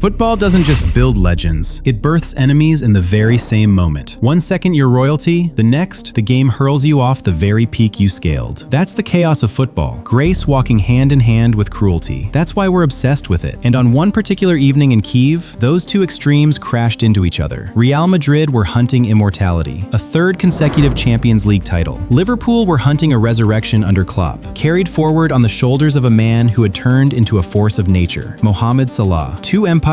Football doesn't just build legends, it births enemies in the very same moment. 1 second you're royalty, the next, the game hurls you off the very peak you scaled. That's the chaos of football, grace walking hand in hand with cruelty. That's why we're obsessed with it. And on one particular evening in Kyiv, those two extremes crashed into each other. Real Madrid were hunting immortality, a third consecutive Champions League title. Liverpool were hunting a resurrection under Klopp, carried forward on the shoulders of a man who had turned into a force of nature, Mohamed Salah. Two empires,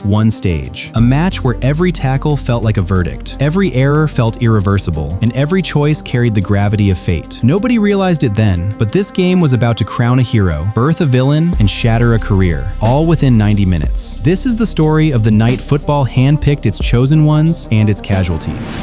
one stage. A match where every tackle felt like a verdict, every error felt irreversible, and every choice carried the gravity of fate. Nobody realized it then, but this game was about to crown a hero, birth a villain, and shatter a career, all within 90 minutes. This is the story of the night football handpicked its chosen ones and its casualties.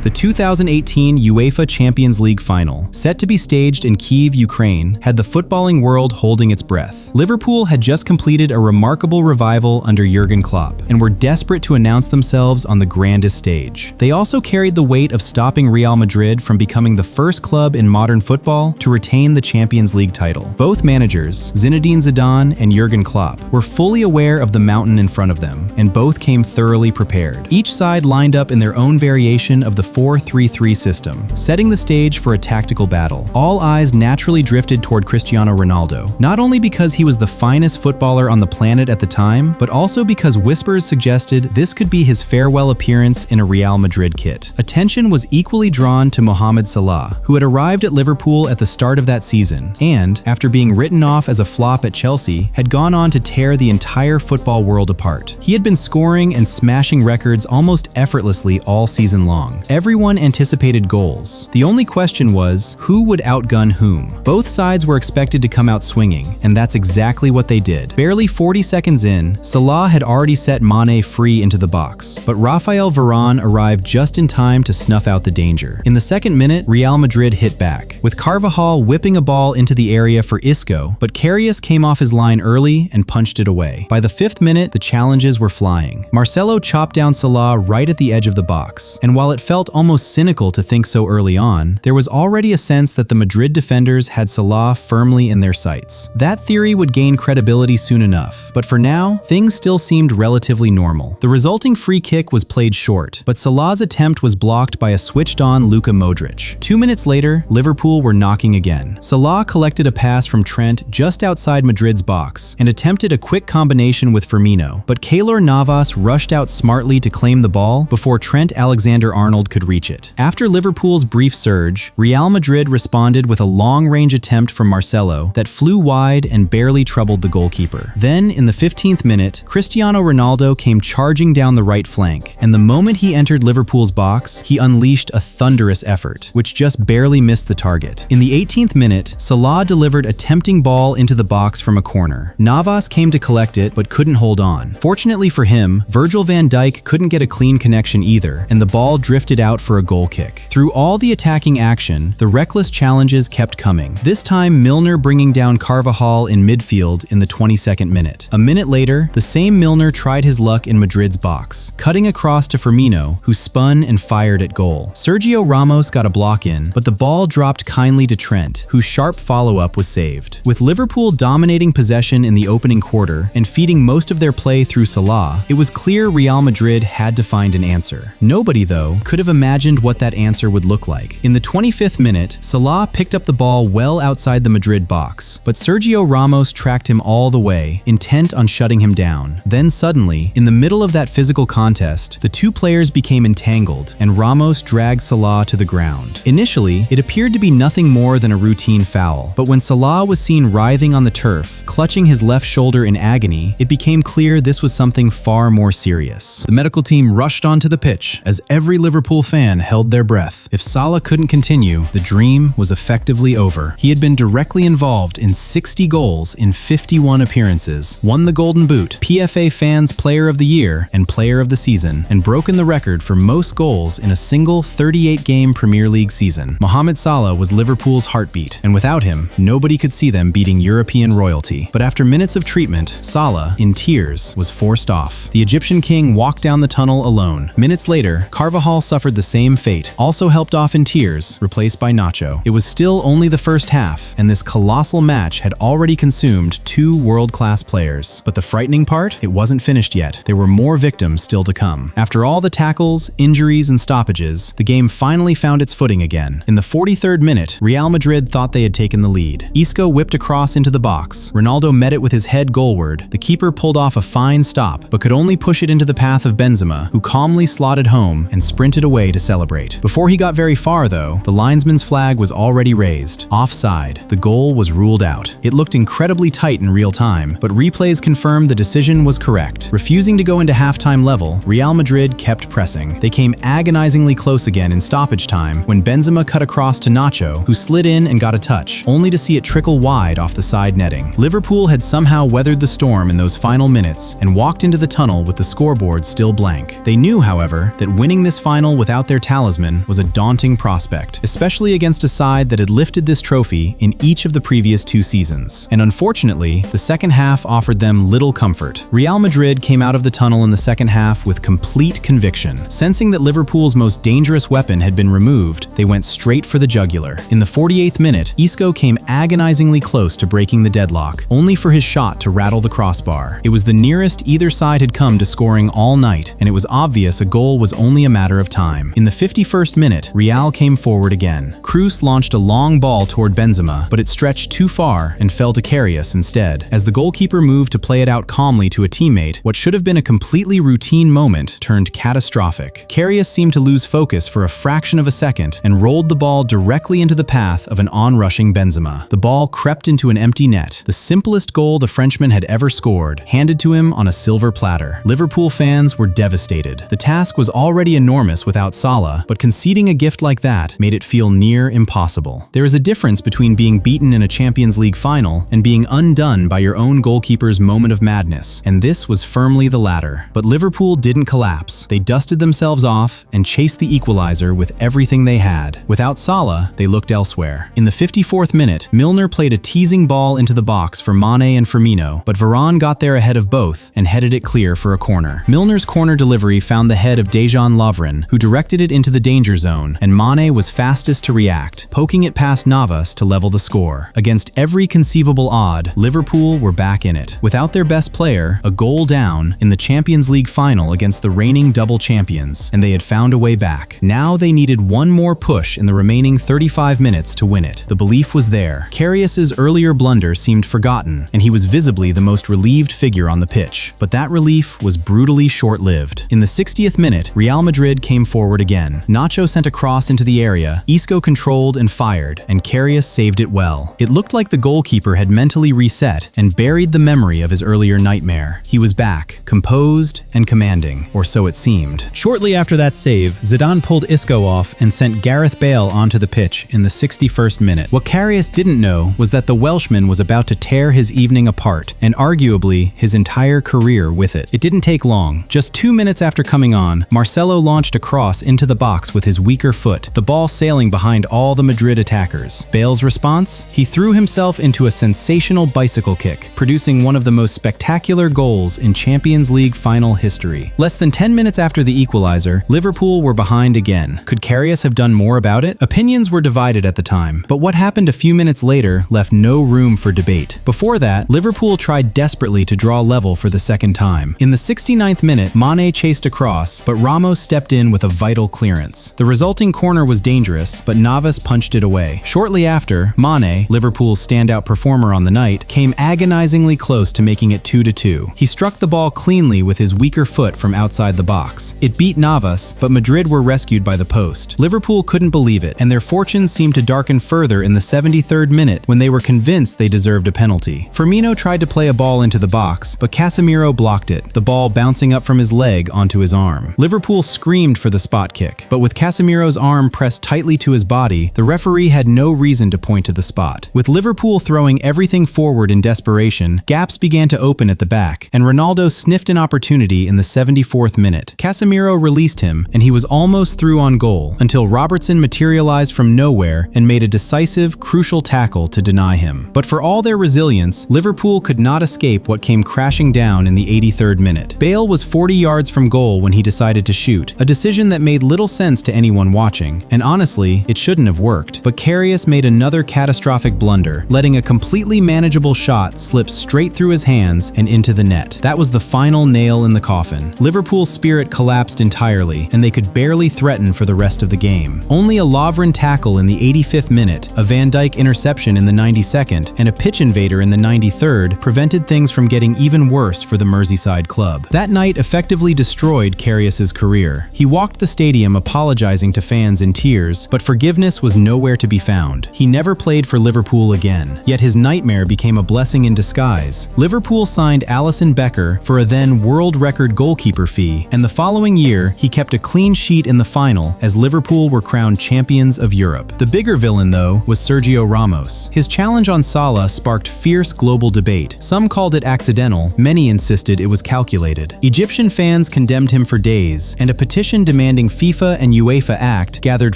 The 2018 UEFA Champions League Final, set to be staged in Kyiv, Ukraine, had the footballing world holding its breath. Liverpool had just completed a remarkable revival under Jurgen Klopp, and were desperate to announce themselves on the grandest stage. They also carried the weight of stopping Real Madrid from becoming the first club in modern football to retain the Champions League title. Both managers, Zinedine Zidane and Jurgen Klopp, were fully aware of the mountain in front of them, and both came thoroughly prepared. Each side lined up in their own variation of the 4-3-3 system, setting the stage for a tactical battle. All eyes naturally drifted toward Cristiano Ronaldo, not only because he was the finest footballer on the planet at the time, but also because whispers suggested this could be his farewell appearance in a Real Madrid kit. Attention was equally drawn to Mohamed Salah, who had arrived at Liverpool at the start of that season, and, after being written off as a flop at Chelsea, had gone on to tear the entire football world apart. He had been scoring and smashing records almost effortlessly all season long. Everyone anticipated goals. The only question was, who would outgun whom? Both sides were expected to come out swinging, and that's exactly what they did. Barely 40 seconds in, Salah had already set Mane free into the box, but Raphael Varane arrived just in time to snuff out the danger. In the second minute, Real Madrid hit back, with Carvajal whipping a ball into the area for Isco, but Karius came off his line early and punched it away. By the 5th minute, the challenges were flying. Marcelo chopped down Salah right at the edge of the box, and while it felt almost cynical to think so early on, there was already a sense that the Madrid defenders had Salah firmly in their sights. That theory would gain credibility soon enough, but for now, things still seemed relatively normal. The resulting free kick was played short, but Salah's attempt was blocked by a switched-on Luka Modric. 2 minutes later, Liverpool were knocking again. Salah collected a pass from Trent just outside Madrid's box and attempted a quick combination with Firmino, but Keylor Navas rushed out smartly to claim the ball before Trent Alexander-Arnold could reach it. After Liverpool's brief surge, Real Madrid responded with a long-range attempt from Marcelo that flew wide and barely troubled the goalkeeper. Then, in the 15th minute, Cristiano Ronaldo came charging down the right flank, and the moment he entered Liverpool's box, he unleashed a thunderous effort, which just barely missed the target. In the 18th minute, Salah delivered a tempting ball into the box from a corner. Navas came to collect it, but couldn't hold on. Fortunately for him, Virgil van Dijk couldn't get a clean connection either, and the ball drifted out for a goal kick. Through all the attacking action, the reckless challenges kept coming. This time, Milner bringing down Carvajal in midfield in the 22nd minute. A minute later, the same Milner tried his luck in Madrid's box, cutting across to Firmino, who spun and fired at goal. Sergio Ramos got a block in, but the ball dropped kindly to Trent, whose sharp follow-up was saved. With Liverpool dominating possession in the opening quarter and feeding most of their play through Salah, it was clear Real Madrid had to find an answer. Nobody, though, could have imagined what that answer would look like. In the 25th minute, Salah picked up the ball well outside the Madrid box, but Sergio Ramos tracked him all the way, intent on shutting him down. Then suddenly, in the middle of that physical contest, the two players became entangled, and Ramos dragged Salah to the ground. Initially, it appeared to be nothing more than a routine foul, but when Salah was seen writhing on the turf, clutching his left shoulder in agony, it became clear this was something far more serious. The medical team rushed onto the pitch as every Liverpool fan held their breath. If Salah couldn't continue, the dream was effectively over. He had been directly involved in 60 goals in 51 appearances, won the Golden Boot, PFA Fans Player of the Year and Player of the Season, and broken the record for most goals in a single 38-game Premier League season. Mohamed Salah was Liverpool's heartbeat, and without him, nobody could see them beating European royalty. But after minutes of treatment, Salah, in tears, was forced off. The Egyptian king walked down the tunnel alone. Minutes later, Carvajal suffered suffered the same fate, also helped off in tears, replaced by Nacho. It was still only the first half, and this colossal match had already consumed 2 world-class players. But the frightening part? It wasn't finished yet. There were more victims still to come. After all the tackles, injuries, and stoppages, the game finally found its footing again. In the 43rd minute, Real Madrid thought they had taken the lead. Isco whipped a cross into the box. Ronaldo met it with his head goalward. The keeper pulled off a fine stop, but could only push it into the path of Benzema, who calmly slotted home and sprinted away to celebrate. Before he got very far, though, the linesman's flag was already raised. Offside. The goal was ruled out. It looked incredibly tight in real time, but replays confirmed the decision was correct. Refusing to go into halftime level, Real Madrid kept pressing. They came agonizingly close again in stoppage time when Benzema cut across to Nacho, who slid in and got a touch, only to see it trickle wide off the side netting. Liverpool had somehow weathered the storm in those final minutes and walked into the tunnel with the scoreboard still blank. They knew, however, that winning this final without their talisman was a daunting prospect, especially against a side that had lifted this trophy in each of the previous 2 seasons. And unfortunately, the second half offered them little comfort. Real Madrid came out of the tunnel in the second half with complete conviction. Sensing that Liverpool's most dangerous weapon had been removed, they went straight for the jugular. In the 48th minute, Isco came agonizingly close to breaking the deadlock, only for his shot to rattle the crossbar. It was the nearest either side had come to scoring all night, and it was obvious a goal was only a matter of time. In the 51st minute, Real came forward again. Kroos launched a long ball toward Benzema, but it stretched too far and fell to Karius instead. As the goalkeeper moved to play it out calmly to a teammate, what should have been a completely routine moment turned catastrophic. Karius seemed to lose focus for a fraction of a second and rolled the ball directly into the path of an onrushing Benzema. The ball crept into an empty net, the simplest goal the Frenchman had ever scored, handed to him on a silver platter. Liverpool fans were devastated. The task was already enormous without Salah, but conceding a gift like that made it feel near impossible. There is a difference between being beaten in a Champions League final and being undone by your own goalkeeper's moment of madness, and this was firmly the latter. But Liverpool didn't collapse. They dusted themselves off and chased the equalizer with everything they had. Without Salah, they looked elsewhere. In the 54th minute, Milner played a teasing ball into the box for Mane and Firmino, but Varane got there ahead of both and headed it clear for a corner. Milner's corner delivery found the head of Dejan Lovren, who directed it into the danger zone, and Mane was fastest to react, poking it past Navas to level the score. Against every conceivable odd, Liverpool were back in it. Without their best player, a goal down, in the Champions League final against the reigning double champions, and they had found a way back. Now they needed one more push in the remaining 35 minutes to win it. The belief was there. Karius's earlier blunder seemed forgotten, and he was visibly the most relieved figure on the pitch. But that relief was brutally short-lived. In the 60th minute, Real Madrid came forward again. Nacho sent a cross into the area, Isco controlled and fired, and Karius saved it well. It looked like the goalkeeper had mentally reset and buried the memory of his earlier nightmare. He was back, composed and commanding, or so it seemed. Shortly after that save, Zidane pulled Isco off and sent Gareth Bale onto the pitch in the 61st minute. What Karius didn't know was that the Welshman was about to tear his evening apart, and arguably his entire career with it. It didn't take long. Just 2 minutes after coming on, Marcelo launched a cross into the box with his weaker foot, the ball sailing behind all the Madrid attackers. Bale's response? He threw himself into a sensational bicycle kick, producing one of the most spectacular goals in Champions League final history. Less than 10 minutes after the equalizer, Liverpool were behind again. Could Karius have done more about it? Opinions were divided at the time, but what happened a few minutes later left no room for debate. Before that, Liverpool tried desperately to draw level for the second time. In the 69th minute, Mane chased a cross, but Ramos stepped in with a vital clearance. The resulting corner was dangerous, but Navas punched it away. Shortly after, Mane, Liverpool's standout performer on the night, came agonizingly close to making it 2-2. He struck the ball cleanly with his weaker foot from outside the box. It beat Navas, but Madrid were rescued by the post. Liverpool couldn't believe it, and their fortunes seemed to darken further in the 73rd minute when they were convinced they deserved a penalty. Firmino tried to play a ball into the box, but Casemiro blocked it, the ball bouncing up from his leg onto his arm. Liverpool screamed for the spot kick, but with Casemiro's arm pressed tightly to his body, the referee had no reason to point to the spot. With Liverpool throwing everything forward in desperation, gaps began to open at the back, and Ronaldo sniffed an opportunity in the 74th minute. Casemiro released him, and he was almost through on goal, until Robertson materialized from nowhere and made a decisive, crucial tackle to deny him. But for all their resilience, Liverpool could not escape what came crashing down in the 83rd minute. Bale was 40 yards from goal when he decided to shoot, a decision that that made little sense to anyone watching, and honestly, it shouldn't have worked. But Karius made another catastrophic blunder, letting a completely manageable shot slip straight through his hands and into the net. That was the final nail in the coffin. Liverpool's spirit collapsed entirely, and they could barely threaten for the rest of the game. Only a Lovren tackle in the 85th minute, a Van Dijk interception in the 92nd, and a pitch invader in the 93rd prevented things from getting even worse for the Merseyside club. That night effectively destroyed Karius's career. He walked the stadium apologizing to fans in tears, but forgiveness was nowhere to be found. He never played for Liverpool again, yet his nightmare became a blessing in disguise. Liverpool signed Alisson Becker for a then world record goalkeeper fee, and the following year he kept a clean sheet in the final as Liverpool were crowned champions of Europe. The bigger villain, though, was Sergio Ramos. His challenge on Salah sparked fierce global debate. Some called it accidental, many insisted it was calculated. Egyptian fans condemned him for days, and a petition demanding FIFA and UEFA act gathered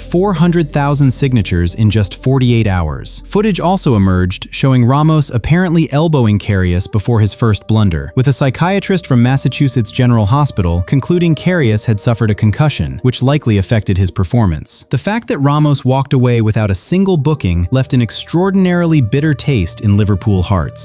400,000 signatures in just 48 hours. Footage also emerged showing Ramos apparently elbowing Karius before his first blunder, with a psychiatrist from Massachusetts General Hospital concluding Karius had suffered a concussion, which likely affected his performance. The fact that Ramos walked away without a single booking left an extraordinarily bitter taste in Liverpool hearts.